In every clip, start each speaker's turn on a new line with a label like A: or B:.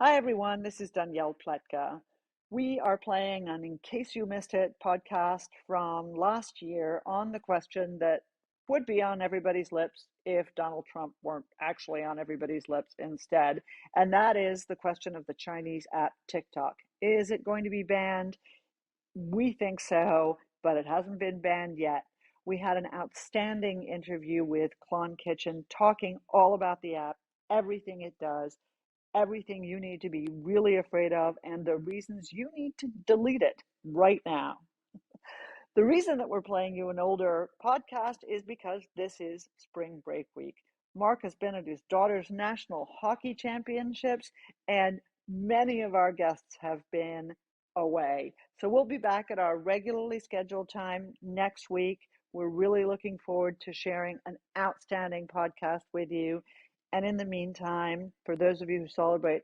A: Hi, everyone. This is Danielle Pletka. We are playing an In Case You Missed It podcast from last year on the question that would be on everybody's lips if Donald Trump weren't actually on everybody's lips instead. And that is the question of the Chinese app TikTok. Is it going to be banned? We think so, but it hasn't been banned yet. We had an outstanding interview with Klon Kitchen talking all about the app, everything it does, everything you need to be really afraid of, and the reasons you need to delete it right now. The reason that we're playing you an older podcast is because this is spring break week. Mark has been at his daughter's national hockey championships, and many of our guests have been away. So we'll be back at our regularly scheduled time next week. We're really looking forward to sharing an outstanding podcast with you. And in the meantime, for those of you who celebrate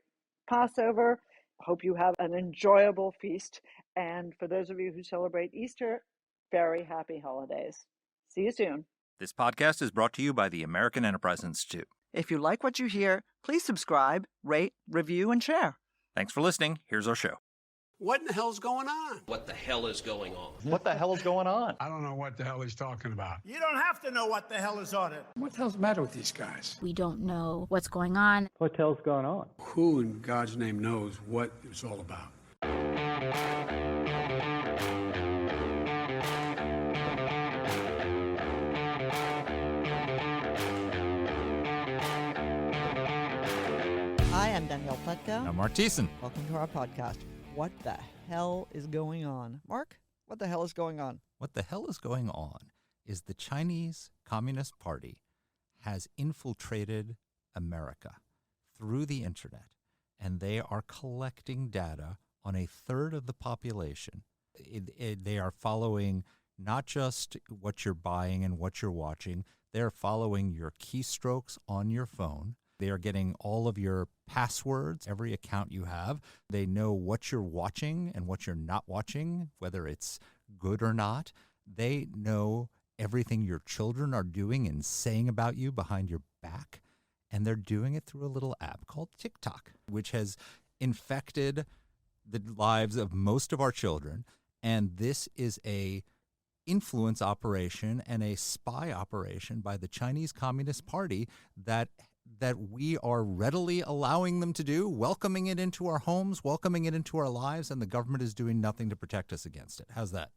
A: Passover, hope you have an enjoyable feast. And for those of you who celebrate Easter, very happy holidays. See you soon.
B: This podcast is brought to you by the American Enterprise Institute.
C: If you like what you hear, please subscribe, rate, review, and share.
B: Thanks for listening. Here's our show.
D: What in the hell's going on?
E: What the hell is going on?
F: What the hell is going on?
G: I don't know what the hell he's talking about.
H: You don't have to know what the hell is on it.
G: What the hell's the matter with these guys?
I: We don't know what's going on.
F: What the hell's going on?
G: Who in God's name knows what it's all about?
C: Hi, I'm Danielle Pletka.
B: I'm Mark Thiessen.
C: Welcome to our podcast. What the hell is going on? Mark, what the hell is going on?
B: What the hell is going on is the Chinese Communist Party has infiltrated America through the internet, and they are collecting data on a third of the population. They are following not just what you're buying and what you're watching, they're following your keystrokes on your phone. They are getting all of your passwords, every account you have. They know what you're watching and what you're not watching, whether it's good or not. They know everything your children are doing and saying about you behind your back. And they're doing it through a little app called TikTok, which has infected the lives of most of our children. And this is a influence operation and a spy operation by the Chinese Communist Party that we are readily allowing them to do, welcoming it into our homes, welcoming it into our lives, and the government is doing nothing to protect us against it. How's that?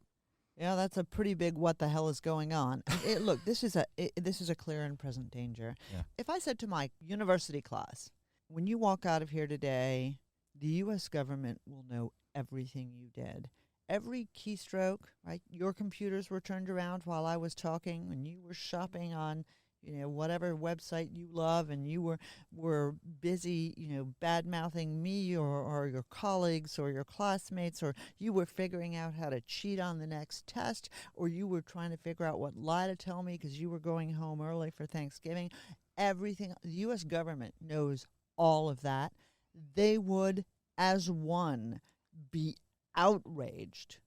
C: Yeah, that's a pretty big what the hell is going on. Look, this is a clear and present danger.
B: Yeah.
C: If I said to my university class, when you walk out of here today, the U.S. government will know everything you did. Every keystroke, right? Your computers were turned around while I was talking, and you were shopping on whatever website you love, and you were busy, bad-mouthing me or your colleagues or your classmates, or you were figuring out how to cheat on the next test, or you were trying to figure out what lie to tell me because you were going home early for Thanksgiving. Everything, the U.S. government knows all of that. They would, as one, be outraged.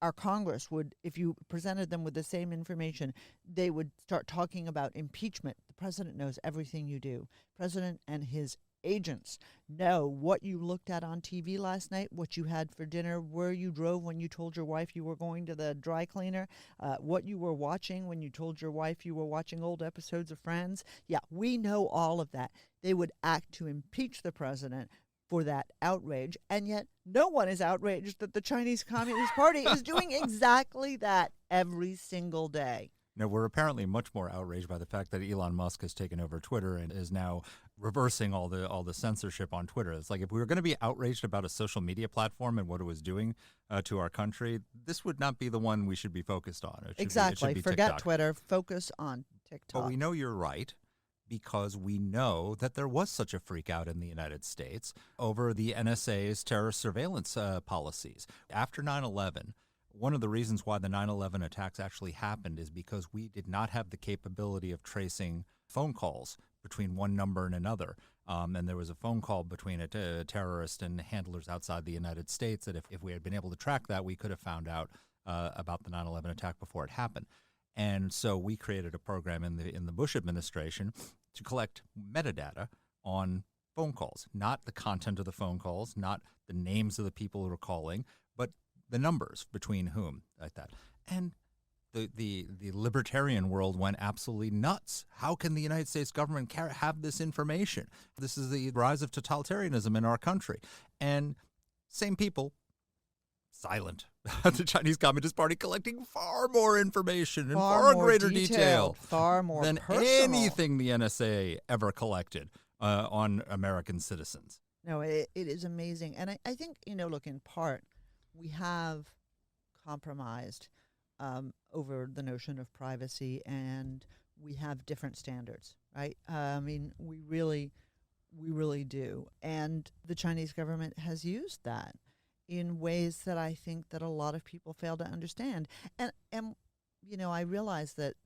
C: Our Congress would, if you presented them with the same information, they would start talking about impeachment. The president knows everything you do. President and his agents know what you looked at on TV last night, what you had for dinner, where you drove when you told your wife you were going to the dry cleaner, what you were watching when you told your wife you were watching old episodes of Friends. Yeah, we know all of that. They would act to impeach the president for that outrage, and yet no one is outraged that the Chinese Communist Party is doing exactly that every single day.
B: No, we're apparently much more outraged by the fact that Elon Musk has taken over Twitter and is now reversing all the censorship on Twitter. It's like if we were going to be outraged about a social media platform and what it was doing to our country, this would not be the one we should be focused on.
C: Exactly. Forget
B: TikTok.
C: Twitter. Focus on TikTok.
B: But we know you're right, because we know that there was such a freak out in the United States over the NSA's terrorist surveillance policies. After 9/11, one of the reasons why the 9/11 attacks actually happened is because we did not have the capability of tracing phone calls between one number and another. And there was a phone call between a terrorist and handlers outside the United States that if we had been able to track that, we could have found out about the 9/11 attack before it happened. And so we created a program in the Bush administration to collect metadata on phone calls, not the content of the phone calls, not the names of the people who are calling, but the numbers between whom, like that. And the libertarian world went absolutely nuts. How can the United States government have this information? This is the rise of totalitarianism in our country. And same people, silent. The Chinese Communist Party collecting far more information in far greater detail,
C: far more
B: than
C: personal.
B: anything the NSA ever collected on American citizens.
C: No, it is amazing. And I think, look, in part, we have compromised over the notion of privacy, and we have different standards, right? I mean, we really do. And the Chinese government has used that in ways that I think that a lot of people fail to understand. And I realize that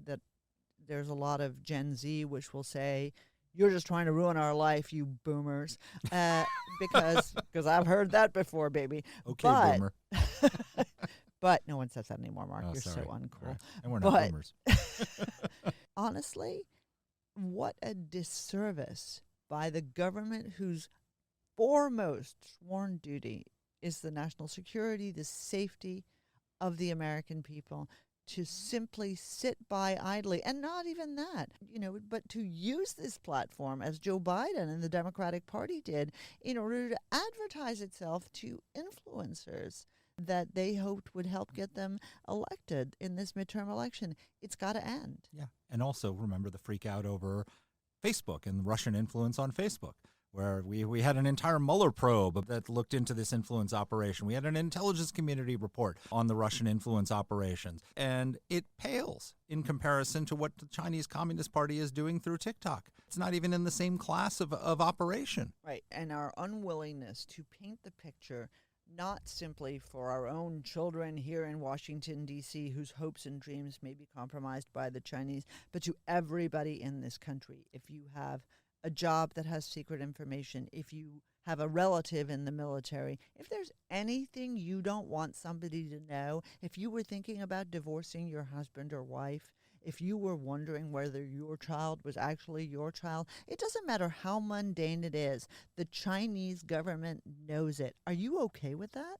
C: there's a lot of Gen Z which will say, "You're just trying to ruin our life, you boomers," because I've heard that before, baby.
B: Okay, boomer.
C: But no one says that anymore, Mark.
B: Oh,
C: You're
B: sorry.
C: so uncool.
B: Right. And we're not boomers.
C: Honestly, what a disservice by the government whose foremost sworn duty is the national security, the safety of the American people, to simply sit by idly, and not even that, but to use this platform, as Joe Biden and the Democratic Party did, in order to advertise itself to influencers that they hoped would help get them elected in this midterm election. It's got to end.
B: Yeah. And also remember the freak out over Facebook and Russian influence on Facebook, where we had an entire Mueller probe that looked into this influence operation. We had an intelligence community report on the Russian influence operations. And it pales in comparison to what the Chinese Communist Party is doing through TikTok. It's not even in the same class of operation.
C: Right. And our unwillingness to paint the picture not simply for our own children here in Washington, D.C., whose hopes and dreams may be compromised by the Chinese, but to everybody in this country. If you have a job that has secret information, if you have a relative in the military, if there's anything you don't want somebody to know, if you were thinking about divorcing your husband or wife, if you were wondering whether your child was actually your child, it doesn't matter how mundane it is. The Chinese government knows it. Are you okay with that?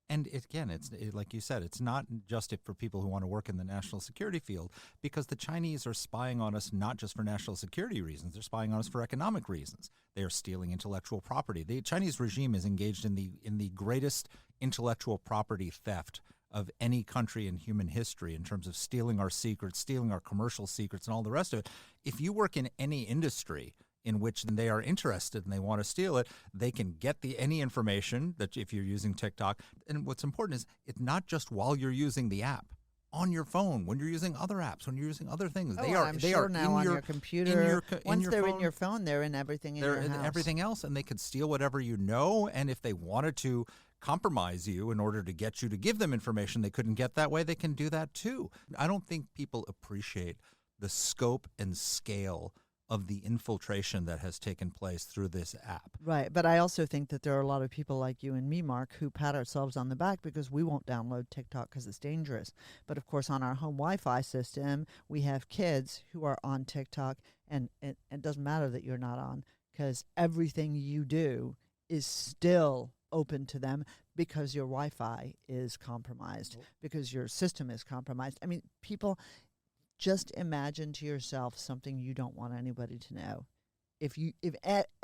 B: And again, like you said, it's not just for people who want to work in the national security field, because the Chinese are spying on us not just for national security reasons. They're spying on us for economic reasons. They are stealing intellectual property. The Chinese regime is engaged in the greatest intellectual property theft of any country in human history in terms of stealing our secrets, stealing our commercial secrets, and all the rest of it. If you work in any industry in which they are interested and they want to steal it, they can get any information that if you're using TikTok. And what's important is it's not just while you're using the app. On your phone, when you're using other apps, when you're using other things,
C: they are now on your computer. Once they're in your phone, they're in everything in your house.
B: Everything else, and they could steal whatever you know. And if they wanted to compromise you in order to get you to give them information they couldn't get that way, they can do that too. I don't think people appreciate the scope and scale of the infiltration that has taken place through this app.
C: Right, but I also think that there are a lot of people like you and me, Mark, who pat ourselves on the back because we won't download TikTok because it's dangerous. But of course, on our home Wi-Fi system, we have kids who are on TikTok, and it doesn't matter that you're not on, because everything you do is still open to them because your Wi-Fi is compromised, because your system is compromised. I mean, people, just imagine to yourself something you don't want anybody to know. If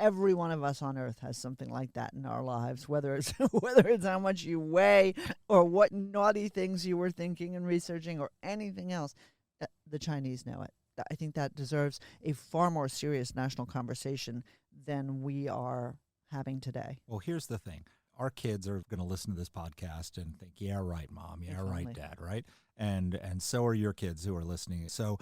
C: every one of us on earth has something like that in our lives, whether it's how much you weigh or what naughty things you were thinking and researching or anything else, the Chinese know it. I think that deserves a far more serious national conversation than we are having today.
B: Well, here's the thing. Our kids are going to listen to this podcast and think, yeah, right, Mom. Yeah, right, Dad, right? And so are your kids who are listening. So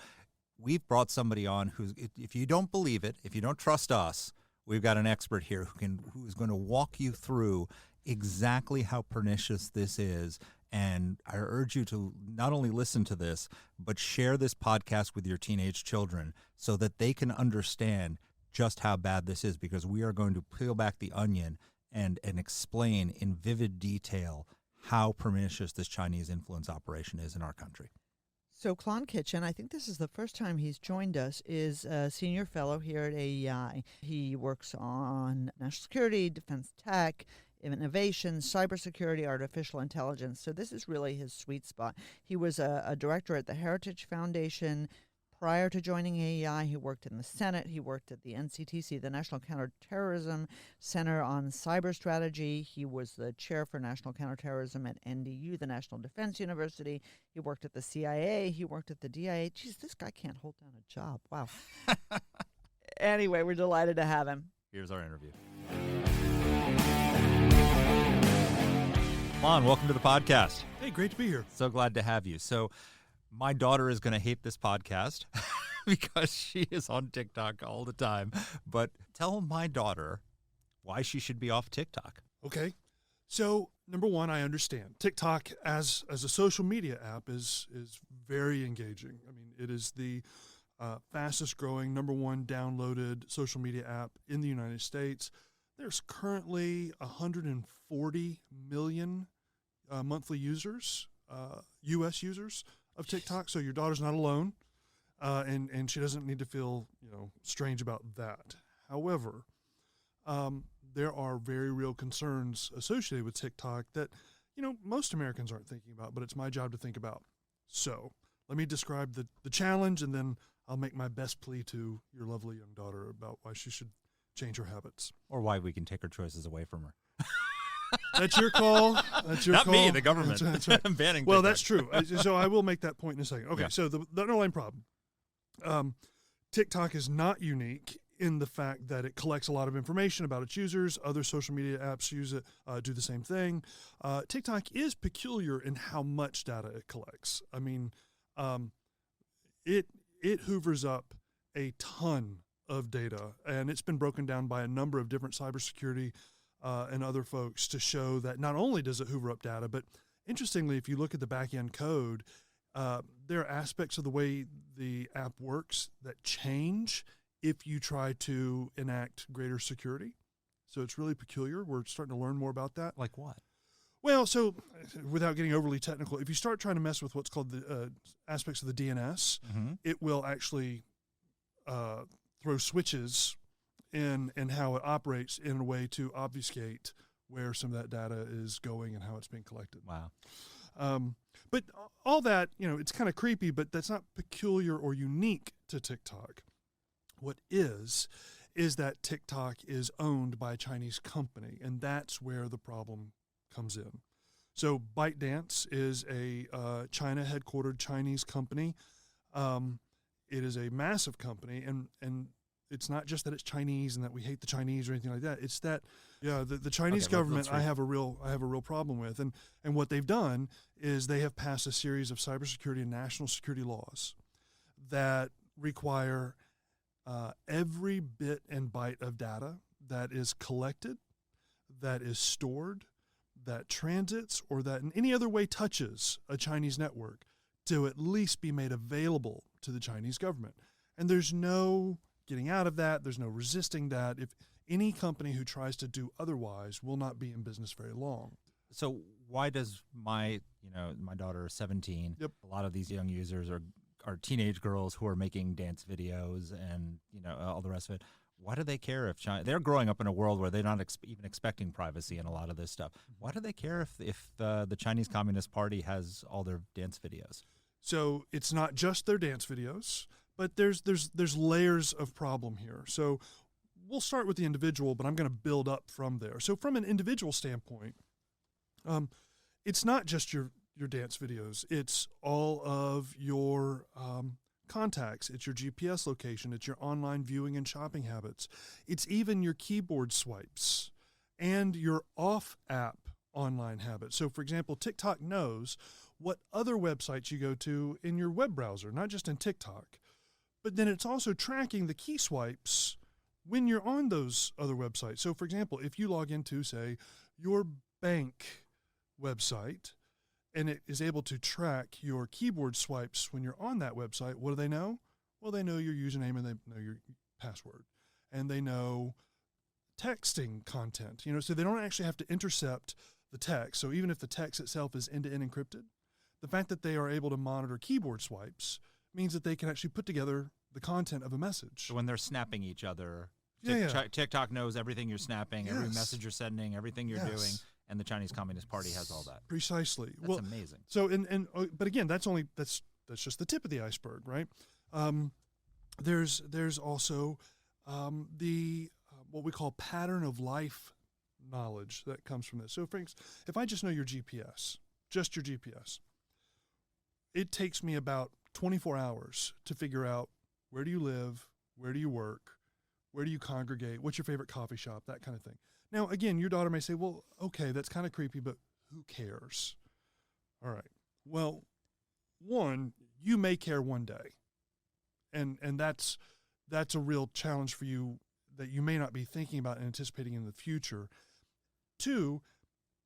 B: we've brought somebody on who's, if you don't believe it, if you don't trust us, we've got an expert here who is going to walk you through exactly how pernicious this is. And I urge you to not only listen to this, but share this podcast with your teenage children so that they can understand just how bad this is, because we are going to peel back the onion and explain in vivid detail how pernicious this Chinese influence operation is in our country.
C: So Klon Kitchen, I think this is the first time he's joined us, is a senior fellow here at AEI. He works on national security, defense tech, innovation, cybersecurity, artificial intelligence. So this is really his sweet spot. He was a director at the Heritage Foundation. Prior to joining AEI, he worked in the Senate. He worked at the NCTC, the National Counterterrorism Center on Cyber Strategy. He was the chair for national counterterrorism at NDU, the National Defense University. He worked at the CIA. He worked at the DIA. Geez, this guy can't hold down a job. Wow. Anyway, we're delighted to have him.
B: Here's our interview. Lon, welcome to the podcast.
E: Hey, great to be here.
B: So glad to have you. So my daughter is going to hate this podcast because she is on TikTok all the time. But tell my daughter why she should be off TikTok.
E: Okay. So, number one, I understand. TikTok as a social media app is very engaging. I mean, it is the fastest growing, number one downloaded social media app in the United States. There's currently 140 million monthly users, U.S. users of TikTok. So your daughter's not alone, and she doesn't need to feel strange about that. However, there are very real concerns associated with TikTok that most Americans aren't thinking about, but it's my job to think about. So let me describe the challenge, and then I'll make my best plea to your lovely young daughter about why she should change her habits.
B: Or why we can take her choices away from her.
E: That's your call. That's your
B: Not
E: call.
B: me, the government.
E: That's right.
B: I'm banning
E: Well,
B: TikTok.
E: that's true. So I will make that point in a second. Okay,
B: Yeah.
E: so the underlying problem. TikTok is not unique in the fact that it collects a lot of information about its users. Other social media apps use it, do the same thing. TikTok is peculiar in how much data it collects. I mean, it hoovers up a ton of data, and it's been broken down by a number of different cybersecurity and other folks to show that not only does it hoover up data, but interestingly, if you look at the back-end code, there are aspects of the way the app works that change if you try to enact greater security. So it's really peculiar. We're starting to learn more about that.
B: Like what?
E: Well, so without getting overly technical, if you start trying to mess with what's called the aspects of the DNS, it will actually throw switches in how it operates in a way to obfuscate where some of that data is going and how it's being collected.
B: Wow.
E: But all that, it's kind of creepy, but that's not peculiar or unique to TikTok. What is that TikTok is owned by a Chinese company, and that's where the problem comes in. So ByteDance is a China-headquartered Chinese company. It is a massive company, and it's not just that it's Chinese and that we hate the Chinese or anything like that. It's that, the Chinese government I have a real problem with, and what they've done is they have passed a series of cybersecurity and national security laws that require every bit and byte of data that is collected, that is stored, that transits, or that in any other way touches a Chinese network to at least be made available to the Chinese government. And there's no getting out of that. There's no resisting that. If any company who tries to do otherwise will not be in business very long.
B: So why does my daughter is 17.
E: Yep.
B: A lot of these young users are teenage girls who are making dance videos and all the rest of it. Why do they care if China? They're growing up in a world where they're not even expecting privacy in a lot of this stuff. Why do they care if the Chinese Communist Party has all their dance videos?
E: So it's not just their dance videos, but there's layers of problem here. So we'll start with the individual, but I'm going to build up from there. So from an individual standpoint, it's not just your dance videos. It's all of your contacts. It's your GPS location. It's your online viewing and shopping habits. It's even your keyboard swipes and your off-app online habits. So, for example, TikTok knows what other websites you go to in your web browser, not just in TikTok. But then it's also tracking the key swipes when you're on those other websites. So, for example, if you log into, say, your bank website, and it is able to track your keyboard swipes when you're on that website, what do they know? Well, they know your username and they know your password. And they know texting content, so they don't actually have to intercept the text. So even if the text itself is end-to-end encrypted, the fact that they are able to monitor keyboard swipes means that they can actually put together the content of a message.
B: So when they're snapping each other,
E: Yeah.
B: TikTok knows everything you're snapping, every
E: Yes.
B: message you're sending, everything you're doing, and the Chinese Communist Party has all that.
E: Precisely.
B: That's amazing.
E: So, but again, that's just the tip of the iceberg, right? There's also the what we call pattern of life knowledge that comes from this. So, for instance, if I just know your GPS, just your GPS, it takes me about 24 hours to figure out where do you live, where do you work, where do you congregate, what's your favorite coffee shop, that kind of thing. Now, again, your daughter may say, well, okay, that's kind of creepy, but who cares? All right. Well, one, you may care one day. And that's a real challenge for you that you may not be thinking about and anticipating in the future. Two,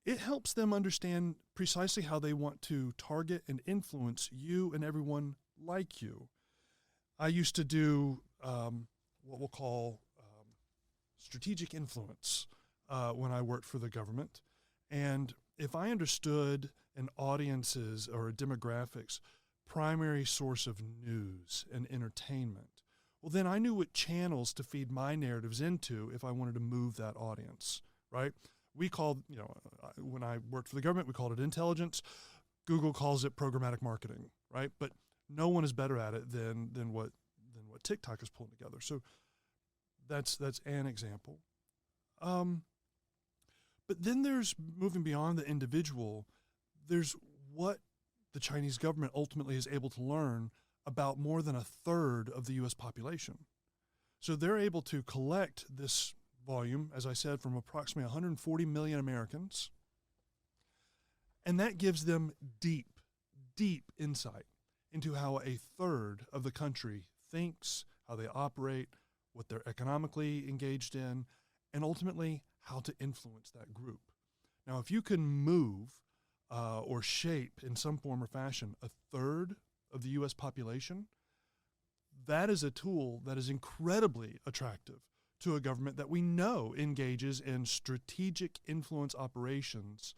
E: it helps them understand precisely how they want to target and influence you and everyone like you. I used to do what we'll call strategic influence when I worked for the government. And if I understood an audience's or a demographics primary source of news and entertainment, well, then I knew what channels to feed my narratives into if I wanted to move that audience, right? We called, when I worked for the government, we called it intelligence. Google calls it programmatic marketing, right? But no one is better at it than what TikTok is pulling together. So that's an example. But then there's, moving beyond the individual, there's what the Chinese government ultimately is able to learn about more than a third of the U.S. population. So they're able to collect this volume, as I said, from approximately 140 million Americans, and that gives them deep insight into how a third of the country thinks, how they operate, what they're economically engaged in, and ultimately how to influence that group. Now, if you can move or shape in some form or fashion a third of the U.S. population, that is a tool that is incredibly attractive to a government that we know engages in strategic influence operations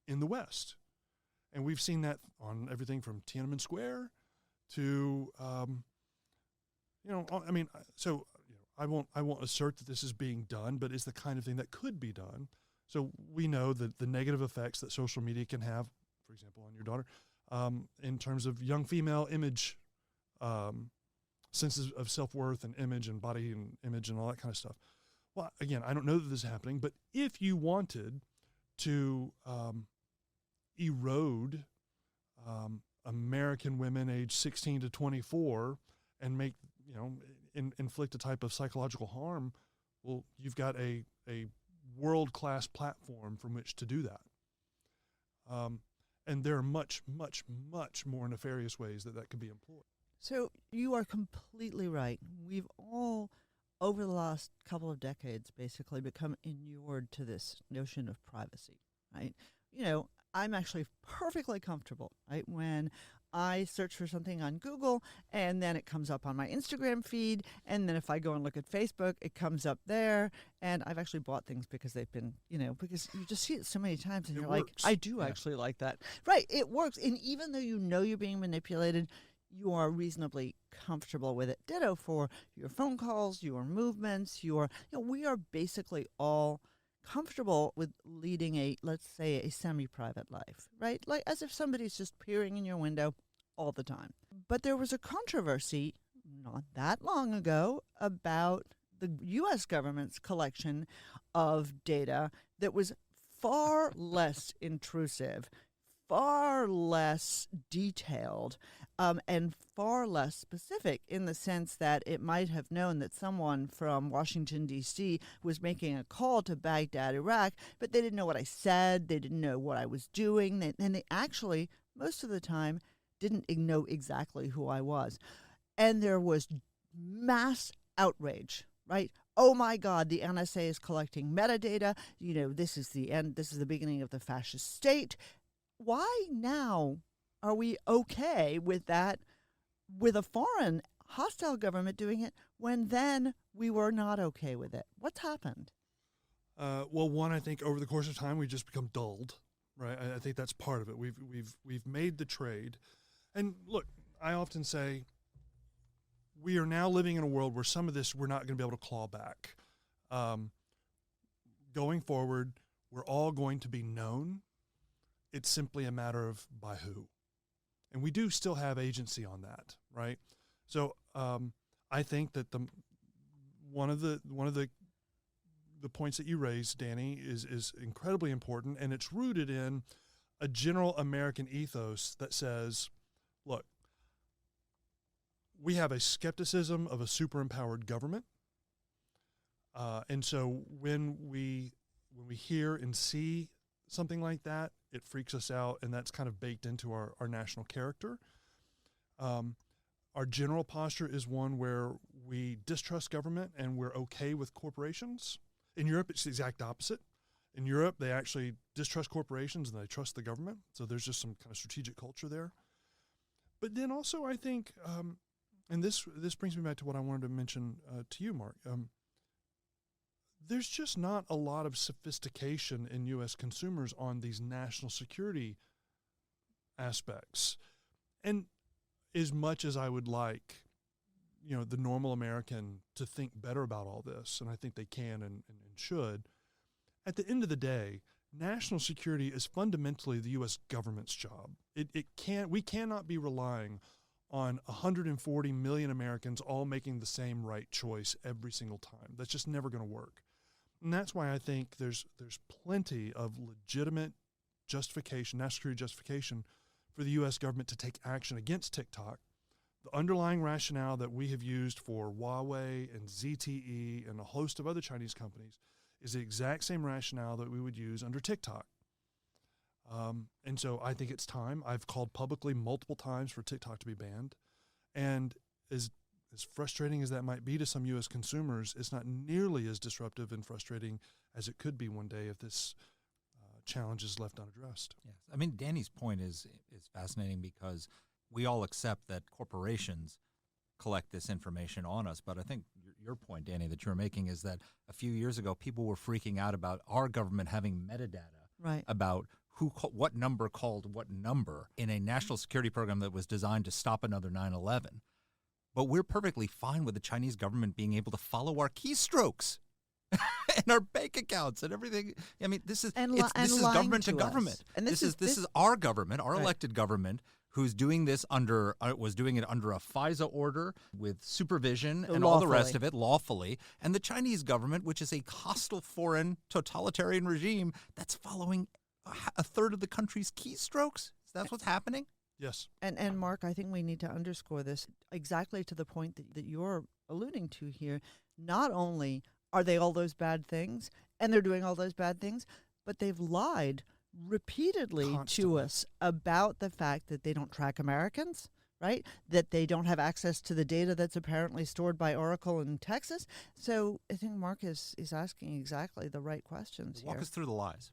E: in the West. And we've seen that on everything from Tiananmen Square to, I won't assert that this is being done, but it's the kind of thing that could be done. So we know that the negative effects that social media can have, for example, on your daughter, in terms of young female image, senses of self-worth and image and body and image and all that kind of stuff. Well, again, I don't know that this is happening, but if you wanted to erode American women aged 16 to 24 and make, inflict a type of psychological harm, well, you've got a world-class platform from which to do that. And there are much, much, much more nefarious ways that could be employed.
C: So you are completely right. We've all, over the last couple of decades, basically become inured to this notion of privacy, right? I'm actually perfectly comfortable, right, when I search for something on Google and then it comes up on my Instagram feed, and then if I go and look at Facebook, it comes up there. And I've actually bought things because they've been, because you just see it so many times and you're like, I do actually like that. Right, it works. And even though you're being manipulated, you are reasonably comfortable with it. Ditto for your phone calls, your movements, we are basically all comfortable with leading let's say, a semi-private life, right? Like as if somebody's just peering in your window all the time. But there was a controversy not that long ago about the U.S. government's collection of data that was far less intrusive, far less detailed, and far less specific in the sense that it might have known that someone from Washington, D.C. was making a call to Baghdad, Iraq, but they didn't know what I said. They didn't know what I was doing. And they actually, most of the time, didn't know exactly who I was. And there was mass outrage, right? Oh my God, the NSA is collecting metadata. This is the end. This is the beginning of the fascist state. Why now are we okay with that, with a foreign hostile government doing it, when then we were not okay with it? What's happened?
E: Well, one, I think over the course of time, we've just become dulled. right? I think that's part of it. We've made the trade, and look, I often say we are now living in a world where some of this we're not going to be able to claw back. Going forward, we're all going to be known. It's simply a matter of by who, and we do still have agency on that, right? So I think that one of the points that you raised, Danny, is incredibly important, and it's rooted in a general American ethos that says, look, we have a skepticism of a super-empowered government, and so when we hear and see something like that, it freaks us out, and that's kind of baked into our national character. Our general posture is one where we distrust government and we're okay with corporations. In Europe, it's the exact opposite. In Europe, they actually distrust corporations and they trust the government. So there's just some kind of strategic culture there. But then also, I think, and this brings me back to what I wanted to mention to you, Mark. There's just not a lot of sophistication in U.S. consumers on these national security aspects. And as much as I would like, the normal American to think better about all this, and I think they can and should, at the end of the day, national security is fundamentally the U.S. government's job. We cannot be relying on 140 million Americans all making the same right choice every single time. That's just never going to work. And that's why I think there's plenty of legitimate justification, national security justification, for the U.S. government to take action against TikTok. The underlying rationale that we have used for Huawei and ZTE and a host of other Chinese companies is the exact same rationale that we would use under TikTok. And so I think it's time. I've called publicly multiple times for TikTok to be banned. And as frustrating as that might be to some U.S. consumers, it's not nearly as disruptive and frustrating as it could be one day if this challenge is left unaddressed.
B: Yes. I mean, Danny's point is fascinating because we all accept that corporations collect this information on us. But I think your point, Danny, that you're making is that a few years ago, people were freaking out about our government having metadata about what number called what number in a national security program that was designed to stop another 9/11. But we're perfectly fine with the Chinese government being able to follow our keystrokes and our bank accounts and everything. I mean, this is government to government. And this is our government, our elected government, who's doing this was doing it under a FISA order with supervision and all the rest of it lawfully. And the Chinese government, which is a hostile foreign totalitarian regime, that's following a third of the country's keystrokes. That's what's happening.
E: Yes.
C: And Mark, I think we need to underscore this exactly to the point that you're alluding to here. Not only are they all those bad things, and they're doing all those bad things, but they've lied repeatedly to us about the fact that they don't track Americans, right? That they don't have access to the data that's apparently stored by Oracle in Texas. So I think Mark is asking exactly the right questions here.
B: Walk us through the lies.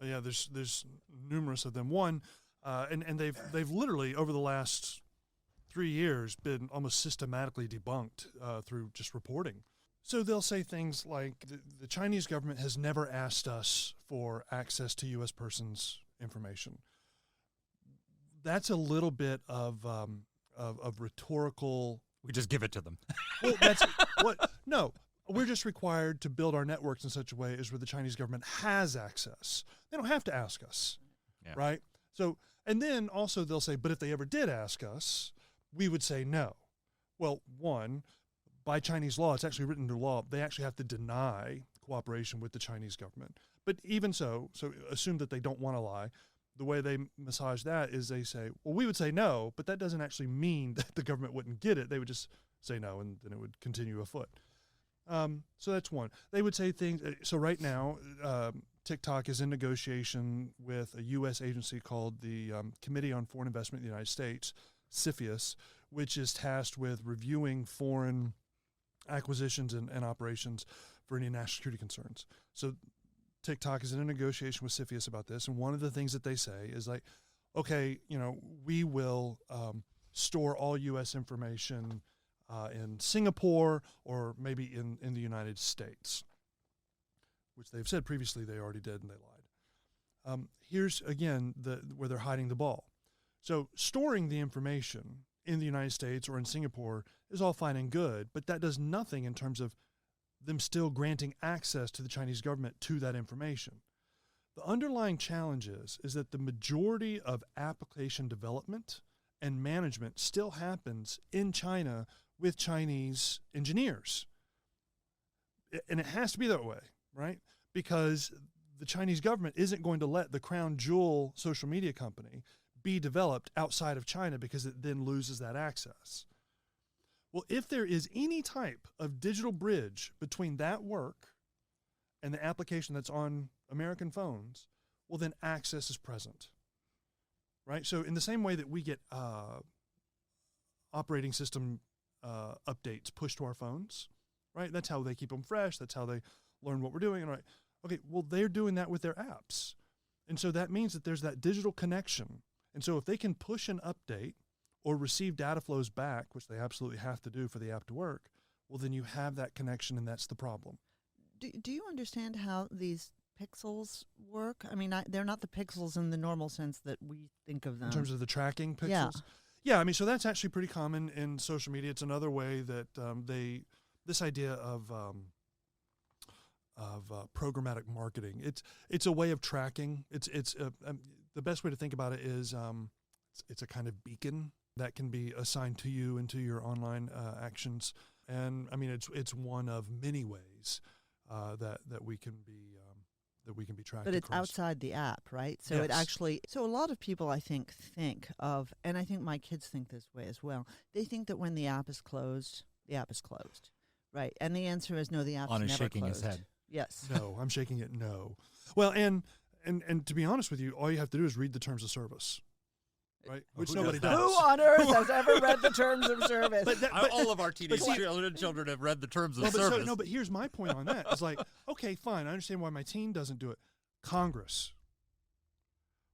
E: Yeah, there's numerous of them. One, and they've literally over the last 3 years been almost systematically debunked through just reporting. So they'll say things like the Chinese government has never asked us for access to U.S. persons' information. That's a little bit of rhetorical.
B: We just give it to them.
E: Well, that's what. No, we're just required to build our networks in such a way as where the Chinese government has access. They don't have to ask us, right? So, and then also they'll say, but if they ever did ask us, we would say no. Well, one, by Chinese law, it's actually written into law, they actually have to deny cooperation with the Chinese government. But even so assume that they don't want to lie. The way they massage that is they say, well, we would say no, but that doesn't actually mean that the government wouldn't get it. They would just say no, and then it would continue afoot. So that's one. They would say things. So right now, TikTok is in negotiation with a U.S. agency called the Committee on Foreign Investment in the United States, CFIUS, which is tasked with reviewing foreign acquisitions and operations for any national security concerns. So TikTok is in a negotiation with CFIUS about this, and one of the things that they say is like, okay, we will store all U.S. information in Singapore or maybe in the United States, which they've said previously they already did and they Here's, again, where they're hiding the ball. So storing the information in the United States or in Singapore is all fine and good, but that does nothing in terms of them still granting access to the Chinese government to that information. The underlying challenge is that the majority of application development and management still happens in China with Chinese engineers. And it has to be that way, right? Because the Chinese government isn't going to let the crown jewel social media company be developed outside of China because it then loses that access. Well, if there is any type of digital bridge between that work and the application that's on American phones, well, then access is present, right? So in the same way that we get operating system updates pushed to our phones, right? That's how they keep them fresh. That's how they learn what we're doing, right? Okay, well, they're doing that with their apps. And so that means that there's that digital connection. And so if they can push an update or receive data flows back, which they absolutely have to do for the app to work, well, then you have that connection, and that's the problem.
C: Do you understand how these pixels work? I mean, they're not the pixels in the normal sense that we think of them.
E: In terms of the tracking pixels?
C: Yeah.
E: Yeah, I mean, so that's actually pretty common in social media. It's another way that this idea of programmatic marketing. It's a way of tracking. The best way to think about it is it's a kind of beacon that can be assigned to you and to your online actions. And I mean, it's one of many ways that we can be tracked.
C: But it's
E: across.
C: outside the app, right? So
E: Yes.
C: it actually. So a lot of people, I think of, and I think my kids think this way as well. They think that when the app is closed, the app is closed, right? And the answer is no. The app's
B: On
C: never
B: is shaking
C: closed.
B: his head.
C: Yes.
E: No, I'm shaking it no. Well, and to be honest with you, all you have to do is read the terms of service, right? Which
B: who
E: nobody
B: does that?
E: does.
C: Who on earth has ever read the terms of service?
B: All of our teenage
E: see-
B: children have read the terms of
E: Well, but
B: service.
E: but here's my point on that. It's like, okay, fine, I understand why my teen doesn't do it. Congress,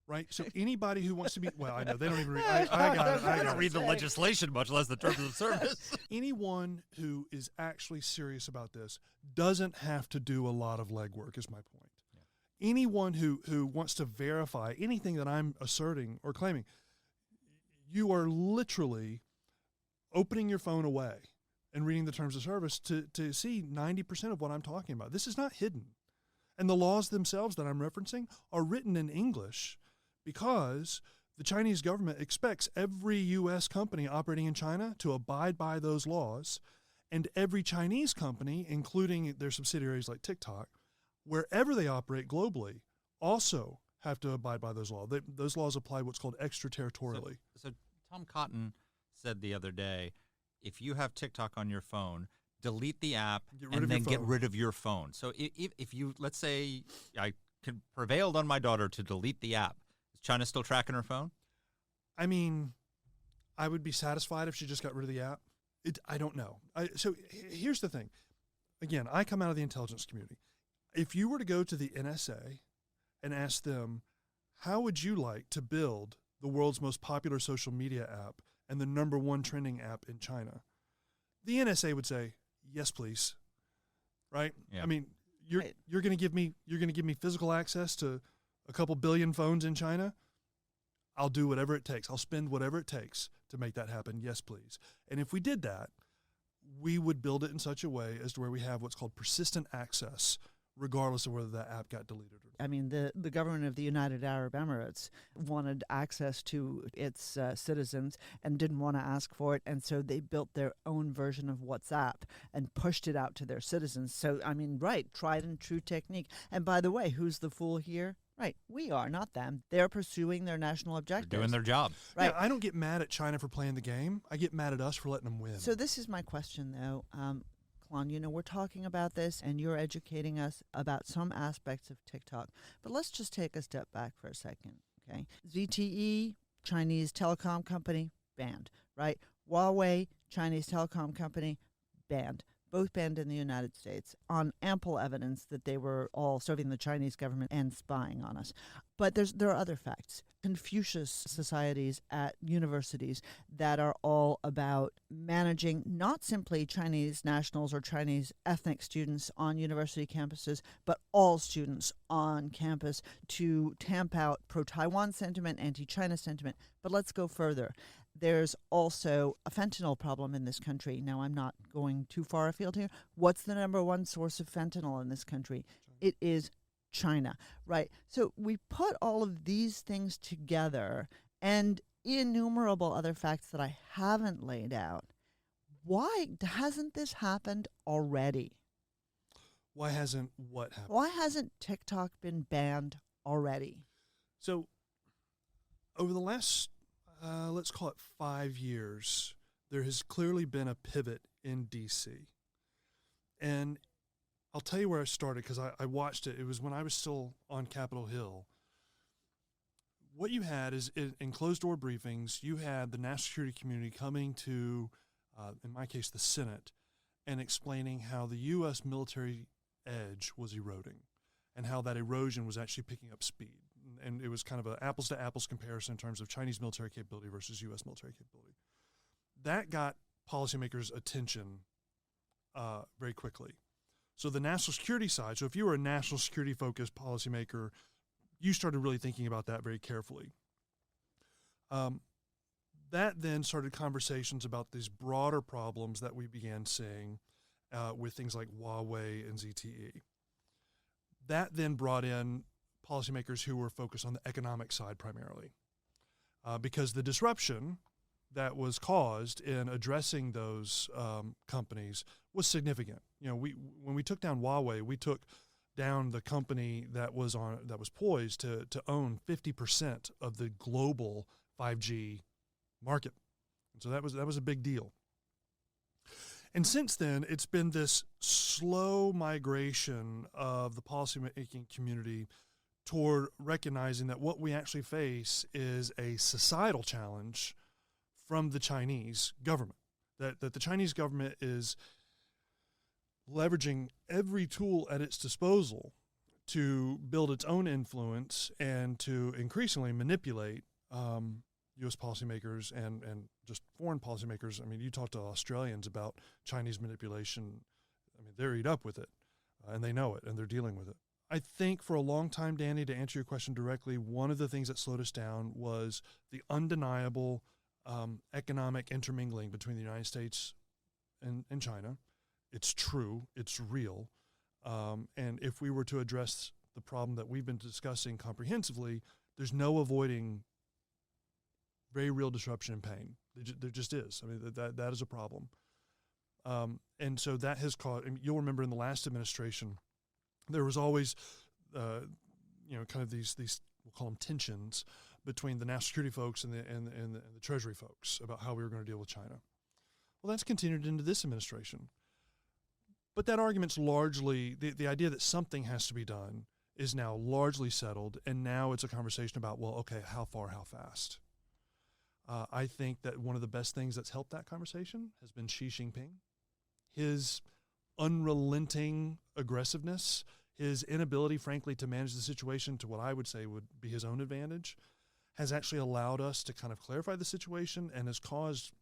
E: right? So anybody who wants to be, well, I know they don't even read. I got it.
B: I don't read the legislation, much less the terms of service.
E: Anyone who is actually serious about this doesn't have to do a lot of legwork, is my point. Yeah. Anyone who wants to verify anything that I'm asserting or claiming, you are literally opening your phone away and reading the terms of service to see 90% of what I'm talking about. This is not hidden. And the laws themselves that I'm referencing are written in English because the Chinese government expects every U.S. company operating in China to abide by those laws, and every Chinese company, including their subsidiaries like TikTok, wherever they operate globally, also have to abide by those laws. Those laws apply what's called extraterritorially.
B: So Tom Cotton said the other day, if you have TikTok on your phone, delete the app and then get rid of your phone. So if you, let's say I prevailed on my daughter to delete the app, is China still tracking her phone?
E: I mean, I would be satisfied if she just got rid of the app. I don't know. So here's the thing. Again, I come out of the intelligence community. If you were to go to the NSA and ask them, how would you like to build the world's most popular social media app and the #1 trending app in China? The NSA would say, yes, please. Right?
B: Yeah.
E: I mean, you're going to give me physical access to a couple billion phones in China? I'll do whatever it takes. I'll spend whatever it takes to make that happen. Yes, please. And if we did that, we would build it in such a way as to where we have what's called persistent access, regardless of whether that app got deleted or not.
C: I mean, the government of the United Arab Emirates wanted access to its citizens and didn't want to ask for it, and so they built their own version of WhatsApp and pushed it out to their citizens. So, I mean, right, tried and true technique. And by the way, who's the fool here? Right, we are, not them. They're pursuing their national objectives.
B: They're doing their job.
C: Right.
E: Yeah, I don't get mad at China for playing the game. I get mad at us for letting them win.
C: So this is my question, though. Klon, you know, we're talking about this and you're educating us about some aspects of TikTok. But let's just take a step back for a second, okay? ZTE, Chinese telecom company, banned, right? Huawei, Chinese telecom company, banned. Both banned in the United States on ample evidence that they were all serving the Chinese government and spying on us. But there are other facts. Confucius societies at universities that are all about managing not simply Chinese nationals or Chinese ethnic students on university campuses, but all students on campus to tamp out pro-Taiwan sentiment, anti-China sentiment. But let's go further. There's also a fentanyl problem in this country. Now, I'm not going too far afield here. What's the number one source of fentanyl in this country? It is China, right? So we put all of these things together and innumerable other facts that I haven't laid out. Why hasn't this happened already?
E: Why hasn't what happened?
C: Why hasn't TikTok been banned already?
E: So over the last, let's call it 5 years, there has clearly been a pivot in D.C. And I'll tell you where I started because I watched it. It was when I was still on Capitol Hill. What you had is in closed-door briefings, you had the national security community coming to, in my case, the Senate, and explaining how the U.S. military edge was eroding and how that erosion was actually picking up speed. And it was kind of an apples-to-apples comparison in terms of Chinese military capability versus U.S. military capability. That got policymakers' attention very quickly. So the national security side, so if you were a national security-focused policymaker, you started really thinking about that very carefully. That then started conversations about these broader problems that we began seeing with things like Huawei and ZTE. That then brought in policymakers who were focused on the economic side primarily, because the disruption that was caused in addressing those companies was significant. You know, when we took down Huawei, we took down the company that was poised to own 50% of the global 5G market, and so that was a big deal. And since then, it's been this slow migration of the policymaking community toward recognizing that what we actually face is a societal challenge from the Chinese government, that the Chinese government is leveraging every tool at its disposal to build its own influence and to increasingly manipulate U.S. policymakers and just foreign policymakers. I mean, you talk to Australians about Chinese manipulation. I mean, they're eat up with it, and they know it, and they're dealing with it. I think for a long time, Danny, to answer your question directly, one of the things that slowed us down was the undeniable economic intermingling between the United States and China. It's true. It's real. And if we were to address the problem that we've been discussing comprehensively, there's no avoiding very real disruption and pain. There just is. I mean, that is a problem. And so that has caused, I mean, you'll remember in the last administration, there was always, kind of these we'll call them tensions between the national security folks and the Treasury folks about how we were going to deal with China. Well, that's continued into this administration. But that argument's largely, the idea that something has to be done is now largely settled, and now it's a conversation about, well, okay, how far, how fast? I think that one of the best things that's helped that conversation has been Xi Jinping. His unrelenting aggressiveness, his inability, frankly, to manage the situation to what I would say would be his own advantage, has actually allowed us to kind of clarify the situation and has caused,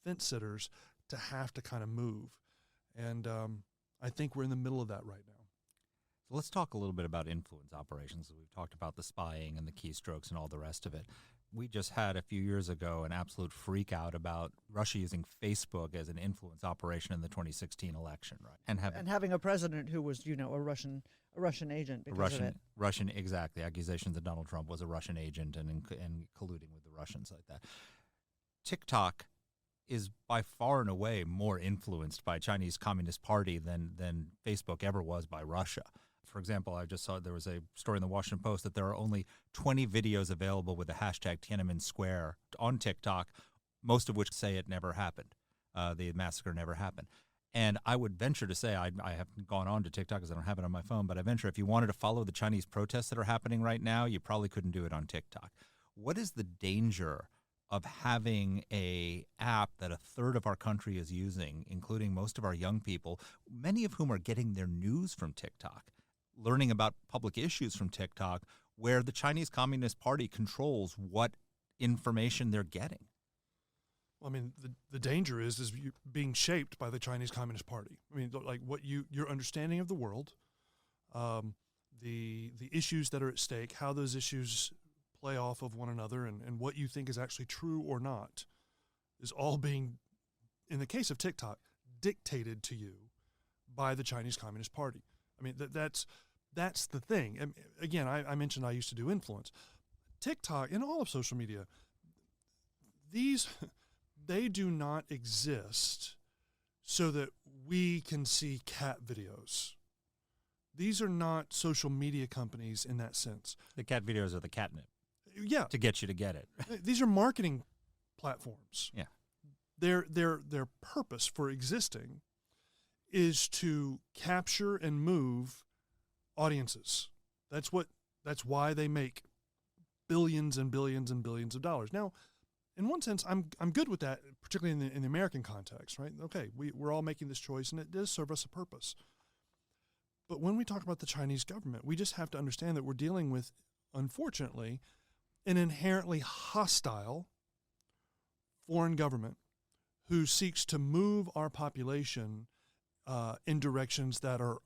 E: fence sitters to have to kind of move. And I think we're in the middle of that right now.
B: So let's talk a little bit about influence operations. We've talked about the spying and the keystrokes and all the rest of it. We just had a few years ago an absolute freak out about Russia using Facebook as an influence operation in the 2016 election, right? And
C: having a president who was, a Russian agent because of it.
B: Russian, exactly. Accusations that Donald Trump was a Russian agent and colluding with the Russians like that. TikTok is by far and away more influenced by Chinese Communist Party than Facebook ever was by Russia. For example, I just saw there was a story in the Washington Post that there are only 20 videos available with the hashtag Tiananmen Square on TikTok, most of which say it never happened. The massacre never happened. And I would venture to say, I haven't gone on to TikTok because I don't have it on my phone, but I venture if you wanted to follow the Chinese protests that are happening right now, you probably couldn't do it on TikTok. What is the danger of having a app that a third of our country is using, including most of our young people, many of whom are getting their news from TikTok, learning about public issues from TikTok, where the Chinese Communist Party controls what information they're getting.
E: I mean, the danger is you being shaped by the Chinese Communist Party. I mean, like what your understanding of the world, the issues that are at stake, how those issues play off of one another, and what you think is actually true or not, is all being, in the case of TikTok, dictated to you by the Chinese Communist Party. I mean, that's the thing. And again, I mentioned I used to do influence. TikTok and all of social media, they do not exist so that we can see cat videos. These are not social media companies in that sense.
B: The cat videos are the catnip.
E: Yeah.
B: To get you to get it.
E: These are marketing platforms.
B: Yeah.
E: Their purpose for existing is to capture and move audiences. That's why they make billions and billions and billions of dollars. Now, in one sense, I'm good with that, particularly in the American context, right? Okay, we're all making this choice, and it does serve us a purpose. But when we talk about the Chinese government, we just have to understand that we're dealing with, unfortunately, an inherently hostile foreign government who seeks to move our population in directions that are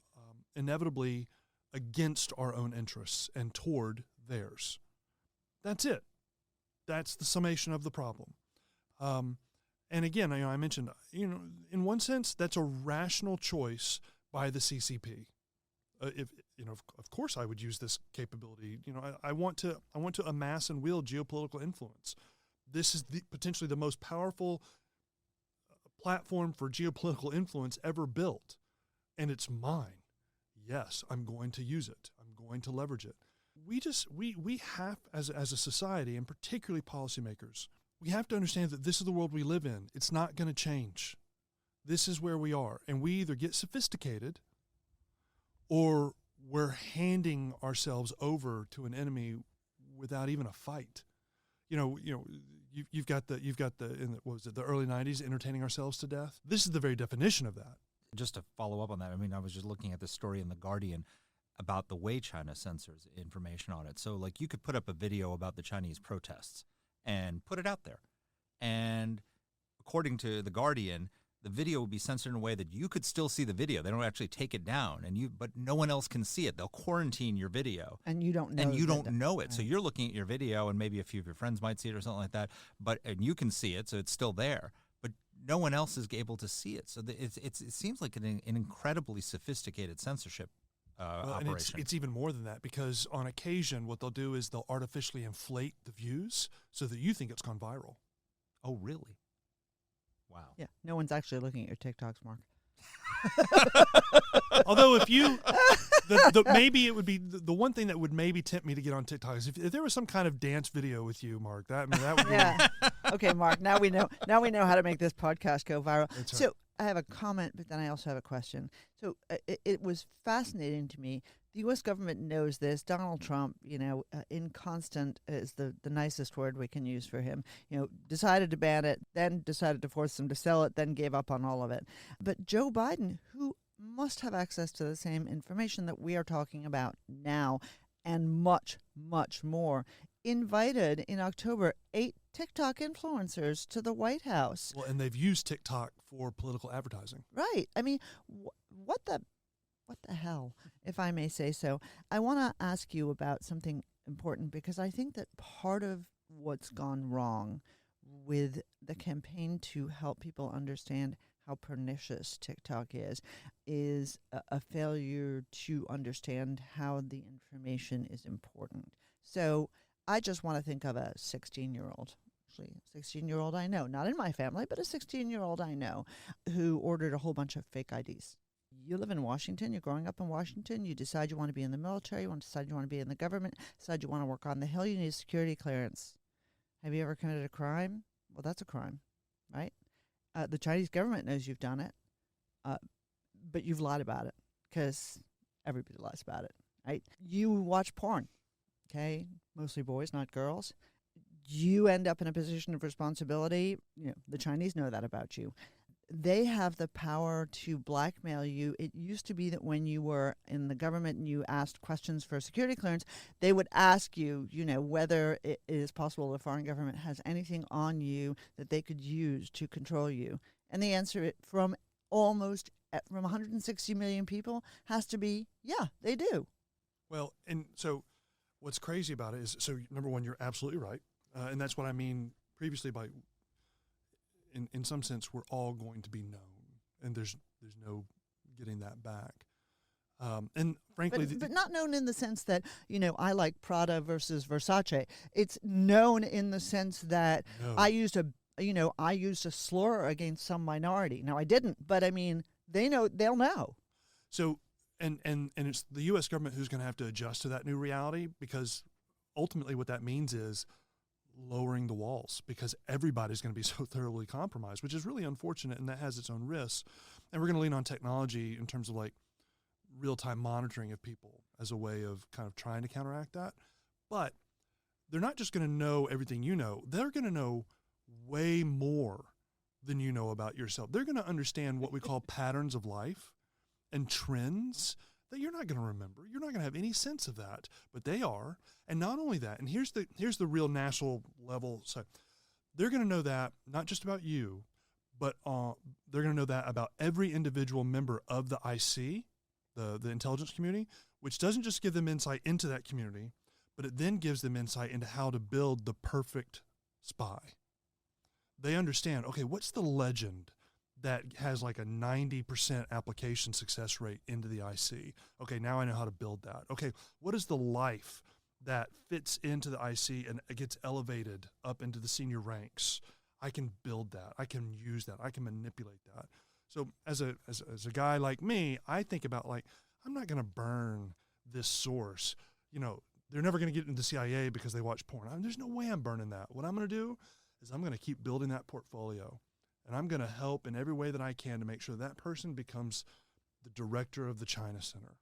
E: inevitably against our own interests and toward theirs. That's it. That's the summation of the problem. And again, I mentioned, in one sense, that's a rational choice by the CCP. Of course, I would use this capability. I want to amass and wield geopolitical influence. This is potentially the most powerful platform for geopolitical influence ever built, and it's mine. Yes, I'm going to use it. I'm going to leverage it. We have, as a society, and particularly policymakers, we have to understand that this is the world we live in. It's not going to change. This is where we are, and we either get sophisticated, or we're handing ourselves over to an enemy without even a fight. You've got the early 90s, entertaining ourselves to death. This is the very definition of that.
B: Just to follow up on that, I was just looking at this story in The Guardian about the way China censors information on it. So, like, you could put up a video about the Chinese protests and put it out there. And according to The Guardian, the video would be censored in a way that you could still see the video. They don't actually take it down, but no one else can see it. They'll quarantine your video.
C: And you don't know.
B: And you don't know it.
C: Right.
B: So you're looking at your video, and maybe a few of your friends might see it or something like that, and you can see it, so it's still there. But no one else is able to see it. So it seems like an incredibly sophisticated censorship operation.
E: And it's even more than that, because on occasion what they'll do is they'll artificially inflate the views so that you think it's gone viral.
B: Oh, really? Wow.
C: Yeah, no one's actually looking at your TikToks, Mark.
E: Although maybe it would be the one thing that would maybe tempt me to get on TikTok is if there was some kind of dance video with you, Mark. That would be.
C: Yeah. Okay, Mark. Now we know how to make this podcast go viral.
E: That's right.
C: So I have a comment, but then I also have a question. So it was fascinating to me. The U.S. government knows this. Donald Trump, inconstant is the nicest word we can use for him, decided to ban it, then decided to force them to sell it, then gave up on all of it. But Joe Biden, who must have access to the same information that we are talking about now and much, much more, invited in October 8 TikTok influencers to the White House.
E: Well, and they've used TikTok for political advertising.
C: Right. I mean, what the hell, if I may say so. I want to ask you about something important, because I think that part of what's gone wrong with the campaign to help people understand how pernicious TikTok is a failure to understand how the information is important. So I just want to think of a 16-year-old. Actually, a 16-year-old I know, not in my family, but a 16-year-old I know, who ordered a whole bunch of fake IDs. You live in Washington, you're growing up in Washington, you decide you want to be in the military, you decide you want to be in the government, decide you want to work on the Hill, you need a security clearance. Have you ever committed a crime? Well, that's a crime, right? The Chinese government knows you've done it, but you've lied about it, because everybody lies about it, right? You watch porn, okay? Mostly boys, not girls. you end up in a position of responsibility. The Chinese know that about you. They have the power to blackmail you. It used to be that when you were in the government and you asked questions for security clearance, they would ask you, whether it is possible the foreign government has anything on you that they could use to control you. And the answer from 160 million people has to be, yeah, they do.
E: Well, and so what's crazy about it is, so number one, you're absolutely right. And that's what I mean previously by, in some sense, we're all going to be known, and there's no getting that back. And frankly,
C: but not known in the sense that, I like Prada versus Versace. It's known in the sense that
E: no.
C: I used a slur against some minority. Now I didn't, but I mean, they'll know.
E: So, and it's the U.S. government who's going to have to adjust to that new reality, because ultimately what that means is lowering the walls, because everybody's going to be so thoroughly compromised, which is really unfortunate, and that has its own risks. And we're going to lean on technology in terms of like real-time monitoring of people as a way of kind of trying to counteract that. But they're not just going to know everything you know. They're going to know way more than you know about yourself. They're going to understand what we call patterns of life and trends that you're not going to remember. You're not going to have any sense of that, but they are. And not only that, and here's the real national level. So they're going to know that not just about you, but they're going to know that about every individual member of the IC, the intelligence community, which doesn't just give them insight into that community, but it then gives them insight into how to build the perfect spy. They understand, okay, what's the legend that has like a 90% application success rate into the IC? Okay, now I know how to build that. Okay, what is the life that fits into the IC and it gets elevated up into the senior ranks? I can build that. I can use that. I can manipulate that. So as a guy like me, I think about like, I'm not going to burn this source. They're never going to get into the CIA because they watch porn. There's no way I'm burning that. What I'm going to do is I'm going to keep building that portfolio, and I'm going to help in every way that I can to make sure that person becomes the director of the China Center.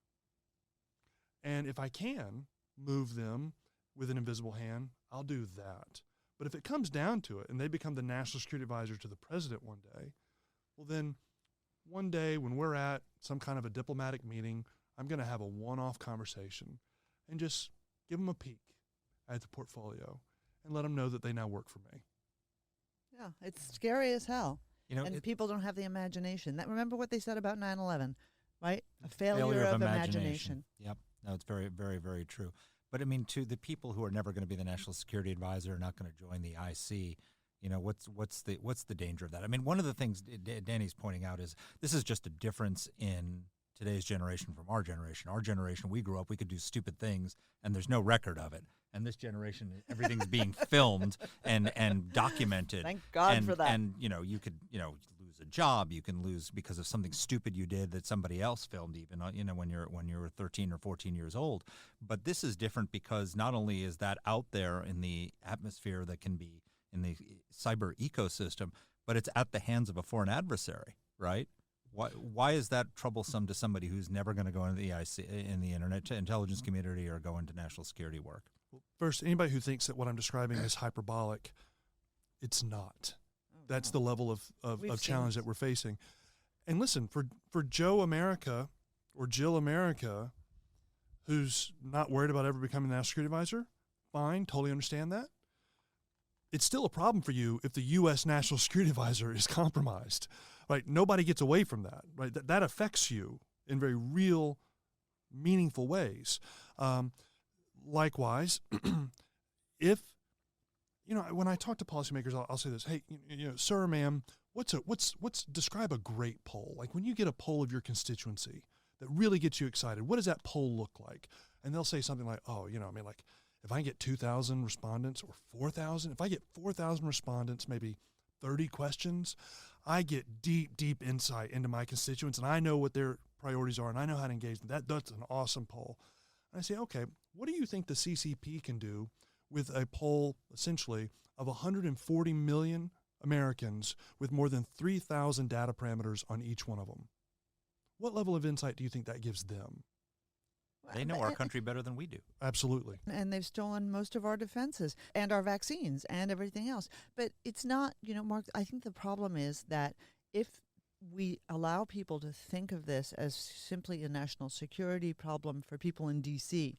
E: And if I can move them with an invisible hand, I'll do that. But if it comes down to it and they become the national security advisor to the president one day, well then one day when we're at some kind of a diplomatic meeting, I'm going to have a one-off conversation and just give them a peek at the portfolio and let them know that they now work for me.
C: Yeah, it's scary as hell.
B: And
C: people don't have the imagination. Remember what they said about 9/11, right? A failure of imagination.
B: Yep. No, it's very, very, very true. But I mean, to the people who are never going to be the national security advisor, not going to join the IC, what's the danger of that? I mean, one of the things Danny's pointing out is this is just a difference in today's generation from our generation. Our generation, we grew up, we could do stupid things, and there's no record of it. And this generation, everything's being filmed and documented.
C: Thank God for that.
B: And you could lose a job, you can lose because of something stupid you did that somebody else filmed, even when you're 13 or 14 years old. But this is different because not only is that out there in the atmosphere that can be in the cyber ecosystem, but it's at the hands of a foreign adversary, right? Why is that troublesome to somebody who's never going to go into the IC, in the internet intelligence community, or go into national security work?
E: Well, first, anybody who thinks that what I'm describing is hyperbolic, it's not. That's the level of challenge that we're facing. And listen, for Joe America or Jill America, who's not worried about ever becoming a national security advisor, fine, totally understand that. It's still a problem for you if the U.S. national security advisor is compromised, right? Nobody gets away from that, right? That affects you in very real, meaningful ways. Likewise, if, when I talk to policymakers, I'll say this, hey, sir, ma'am, describe a great poll. Like when you get a poll of your constituency that really gets you excited, what does that poll look like? And they'll say something like, like if I get 2,000 respondents or 4,000, if I get 4,000 respondents, maybe 30 questions, I get deep, deep insight into my constituents, and I know what their priorities are, and I know how to engage them. That's an awesome poll. And I say, okay, what do you think the CCP can do with a poll, essentially, of 140 million Americans with more than 3,000 data parameters on each one of them? What level of insight do you think that gives them?
B: They know our country better than we do.
E: Absolutely.
C: And they've stolen most of our defenses and our vaccines and everything else. But it's not, Mark, I think the problem is that if we allow people to think of this as simply a national security problem for people in D.C.,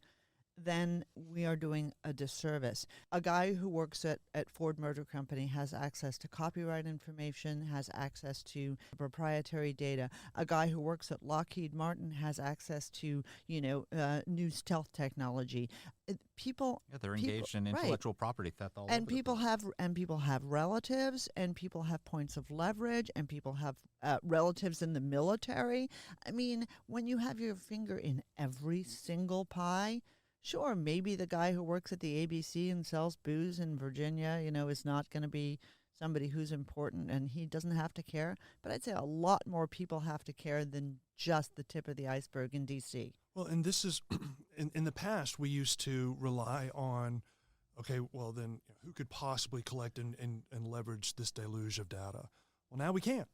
C: then we are doing a disservice. A guy who works at Ford Motor Company has access to copyright information, has access to proprietary data. A guy who works at Lockheed Martin has access to, new stealth technology.
B: They're engaged in intellectual property theft all
C: and
B: over
C: people
B: the place.
C: and people have relatives, and people have points of leverage, and people have relatives in the military. I mean, when you have your finger in every single pie, sure, maybe the guy who works at the ABC and sells booze in Virginia, is not going to be somebody who's important, and he doesn't have to care. But I'd say a lot more people have to care than just the tip of the iceberg in D.C.
E: Well, and this is, in the past, we used to rely on, okay, well then, who could possibly collect and leverage this deluge of data? Well, now we can.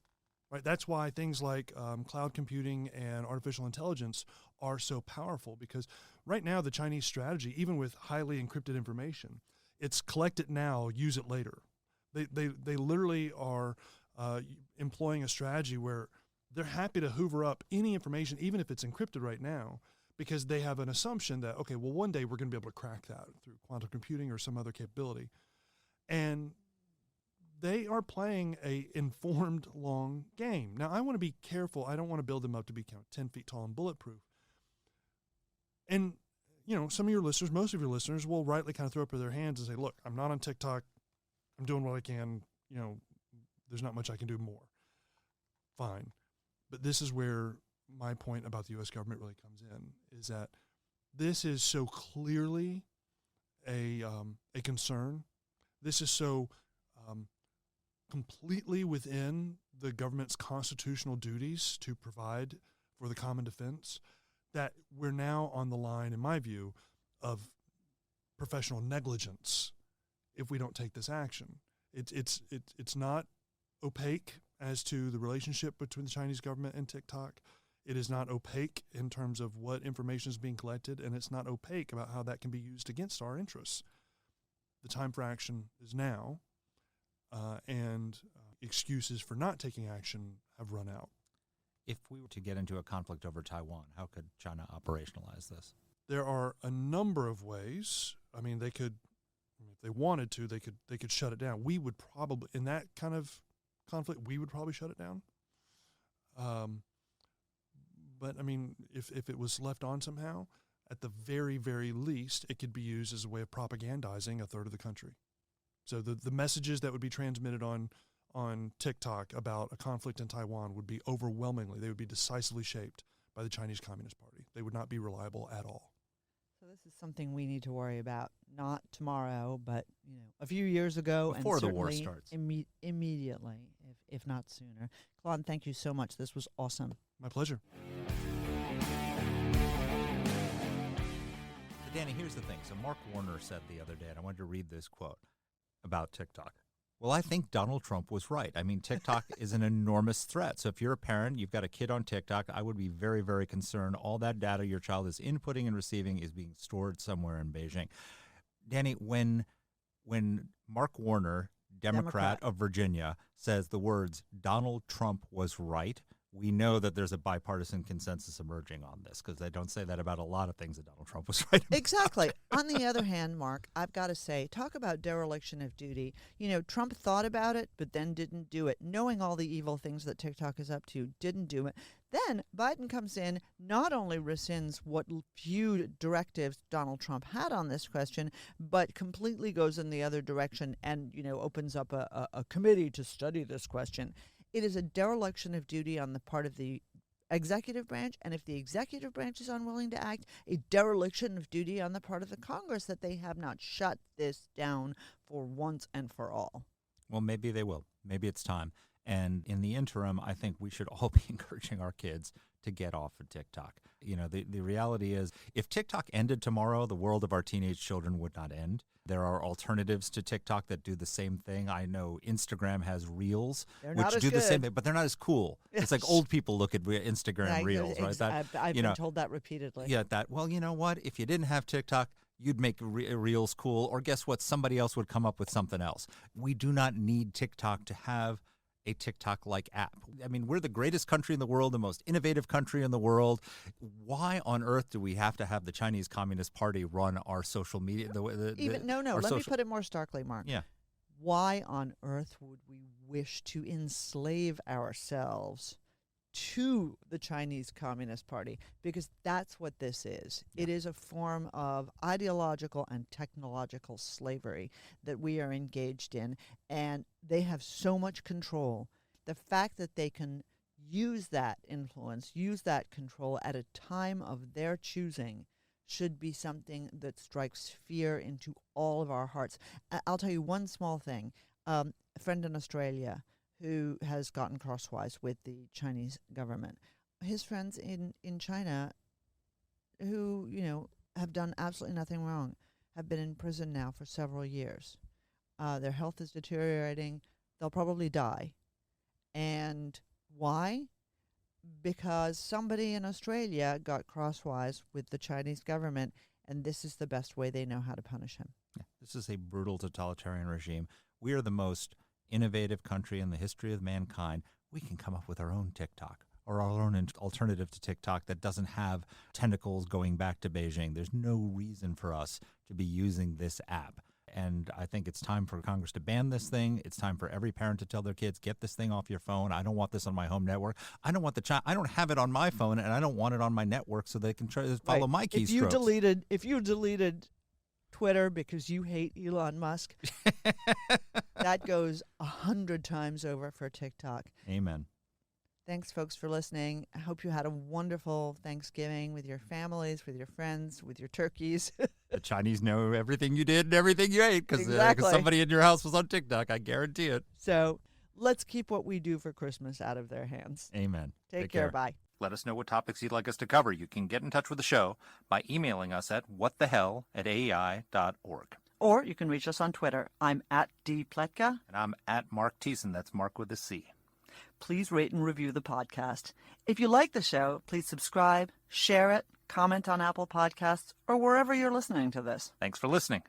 E: Right, that's why things like cloud computing and artificial intelligence are so powerful, because right now the Chinese strategy, even with highly encrypted information, it's collect it now, use it later. They literally are employing a strategy where they're happy to hoover up any information, even if it's encrypted right now, because they have an assumption that, okay, well, one day we're going to be able to crack that through quantum computing or some other capability. And they are playing a informed, long game. Now, I want to be careful. I don't want to build them up to be 10 feet tall and bulletproof. And, some of your listeners, most of your listeners will rightly kind of throw up their hands and say, look, I'm not on TikTok. I'm doing what I can. There's not much I can do more. Fine. But this is where my point about the U.S. government really comes in, is that this is so clearly a concern. This is so completely within the government's constitutional duties to provide for the common defense, that we're now on the line, in my view, of professional negligence if we don't take this action. It's not opaque as to the relationship between the Chinese government and TikTok. It is not opaque in terms of what information is being collected, and it's not opaque about how that can be used against our interests. The time for action is now. And excuses for not taking action have run out.
B: If we were to get into a conflict over Taiwan, how could China operationalize this?
E: There are a number of ways. I mean, they could, if they wanted to, they could shut it down. We would probably, in that kind of conflict, we would probably shut it down. But I mean, if it was left on somehow, at the very, very least, it could be used as a way of propagandizing a third of the country. So the messages that would be transmitted on TikTok about a conflict in Taiwan would be overwhelmingly, they would be decisively shaped by the Chinese Communist Party. They would not be reliable at all.
C: So this is something we need to worry about, not tomorrow, but a few years ago,
B: Before
C: and
B: the war
C: certainly
B: starts.
C: Immediately, if not sooner. Claude, thank you so much. This was awesome.
E: My pleasure.
B: So Danny, here's the thing. So Mark Warner said the other day, and I wanted to read this quote about TikTok. Well, I think Donald Trump was right. I mean, TikTok is an enormous threat. So if you're a parent, you've got a kid on TikTok, I would be very, very concerned. All that data your child is inputting and receiving is being stored somewhere in Beijing. Danny, when Mark Warner, Democrat of Virginia, says the words Donald Trump was right, we know that there's a bipartisan consensus emerging on this, because they don't say that about a lot of things that Donald Trump was right about.
C: Exactly. On the other hand, Mark, I've got to say, talk about dereliction of duty. Trump thought about it, but then didn't do it. Knowing all the evil things that TikTok is up to, didn't do it. Then Biden comes in, not only rescinds what few directives Donald Trump had on this question, but completely goes in the other direction and, opens up a committee to study this question. It is a dereliction of duty on the part of the executive branch, and if the executive branch is unwilling to act, a dereliction of duty on the part of the Congress that they have not shut this down for once and for all.
B: Well, maybe they will. Maybe it's time. And in the interim, I think we should all be encouraging our kids to get off of TikTok. You know, the reality is, if TikTok ended tomorrow, the world of our teenage children would not end. There are alternatives to TikTok that do the same thing. I know Instagram has Reels, which do the same thing, but they're not as cool. It's like old people look at Instagram Reels, right?
C: I've been told that repeatedly.
B: Yeah, well, you know what? If you didn't have TikTok, you'd make Reels cool, or guess what? Somebody else would come up with something else. We do not need TikTok to have a TikTok-like app. I mean, we're the greatest country in the world, the most innovative country in the world. Why on earth do we have to have the Chinese Communist Party run our social media?
C: Let me put it more starkly, Mark.
B: Yeah.
C: Why on earth would we wish to enslave ourselves to the Chinese Communist Party? Because that's what this is. Yeah. It is a form of ideological and technological slavery that we are engaged in, and they have so much control. The fact that they can use that influence, use that control at a time of their choosing should be something that strikes fear into all of our hearts. I'll tell you one small thing. A friend in Australia who has gotten crosswise with the Chinese government. His friends in China who, have done absolutely nothing wrong have been in prison now for several years. Their health is deteriorating. They'll probably die. And why? Because somebody in Australia got crosswise with the Chinese government, and this is the best way they know how to punish him.
B: Yeah, this is a brutal totalitarian regime. We are the most innovative country in the history of mankind. We can come up with our own TikTok or our own alternative to TikTok that doesn't have tentacles going back to Beijing. There's no reason for us to be using this app. And I think it's time for Congress to ban this thing. It's time for every parent to tell their kids, get this thing off your phone. I don't want this on my home network. I don't want I don't have it on my phone, and I don't want it on my network so they can try to follow my keystrokes.
C: If you deleted Twitter because you hate Elon Musk, that goes 100 times over for TikTok.
B: Amen.
C: Thanks, folks, for listening. I hope you had a wonderful Thanksgiving with your families, with your friends, with your turkeys.
B: The Chinese know everything you did and everything you ate because somebody in your house was on TikTok. I guarantee it.
C: So let's keep what we do for Christmas out of their hands.
B: Amen.
C: Take care. Bye.
B: Let us know what topics you'd like us to cover. You can get in touch with the show by emailing us at whatthehell@aei.org.
C: Or you can reach us on Twitter. I'm at @dpletka.
B: And I'm at Mark Thiessen. That's Mark with a C.
C: Please rate and review the podcast. If you like the show, please subscribe, share it, comment on Apple Podcasts, or wherever you're listening to this.
B: Thanks for listening.